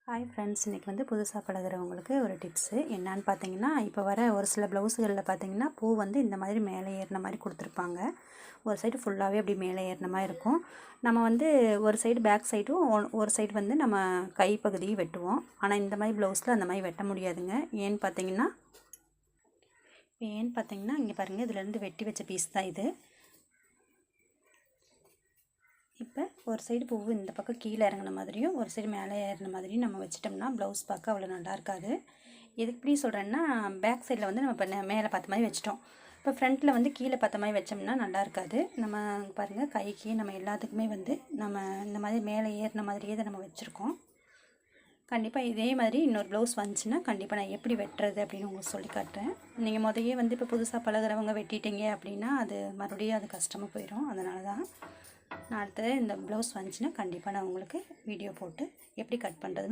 Hi friends, இன்றைக்கி வந்து புதுசாக பழகுறவங்களுக்கு ஒரு டிப்ஸு என்னான்னு பார்த்தீங்கன்னா, இப்போ வர ஒரு சில ப்ளவுஸுகளில் பார்த்தீங்கன்னா பூ வந்து இந்த மாதிரி மேலே ஏறின மாதிரி கொடுத்துருப்பாங்க. ஒரு சைடு ஃபுல்லாகவே அப்படி மேலே ஏறின மாதிரி இருக்கும். நம்ம வந்து ஒரு சைடு பேக் சைடும் ஒரு சைடு வந்து நம்ம கைப்பகுதியும் வெட்டுவோம். ஆனால் இந்த மாதிரி ப்ளவுஸில் அந்த மாதிரி வெட்ட முடியாதுங்க. ஏன்னு பார்த்தீங்கன்னா இங்கே பாருங்கள், இதுலேருந்து வெட்டி வச்ச பீஸ் தான் இது. இப்போ ஒரு சைடு பூவு இந்த பக்கம் கீழே இறங்கின மாதிரியும் ஒரு சைடு மேலே ஏறின மாதிரியும் நம்ம வச்சிட்டோம்னா ப்ளவுஸ் பார்க்க அவ்வளோ நல்லா இருக்காது. எதுக்கு இப்படி சொல்கிறேன்னா, பேக் சைடில் வந்து நம்ம இப்போ மேலே பார்த்த மாதிரி வச்சிட்டோம். இப்போ ஃப்ரண்ட்டில் வந்து கீழே பார்த்த மாதிரி வச்சோம்னா நல்லா இருக்காது. நம்ம பாருங்கள், கைக்கு நம்ம எல்லாத்துக்குமே வந்து நம்ம இந்த மாதிரி மேலே ஏறின மாதிரியே தான் நம்ம வச்சுருக்கோம். கண்டிப்பாக இதே மாதிரி இன்னொரு ப்ளவுஸ் வந்துச்சுன்னா கண்டிப்பாக நான் எப்படி வெட்டுறது அப்படின்னு உங்களுக்கு சொல்லி காட்டுறேன். நீங்கள் முதையே வந்து இப்போ புதுசாக பழகுறவங்க வெட்டிட்டீங்க அப்படின்னா அது மறுபடியும் அது கஷ்டமாக போயிடும். அதனால தான் நான் அடுத்தது இந்த ப்ளவுஸ் வந்துச்சுன்னா கண்டிப்பாக நான் உங்களுக்கு வீடியோ போட்டு எப்படி கட் பண்ணுறதுன்னு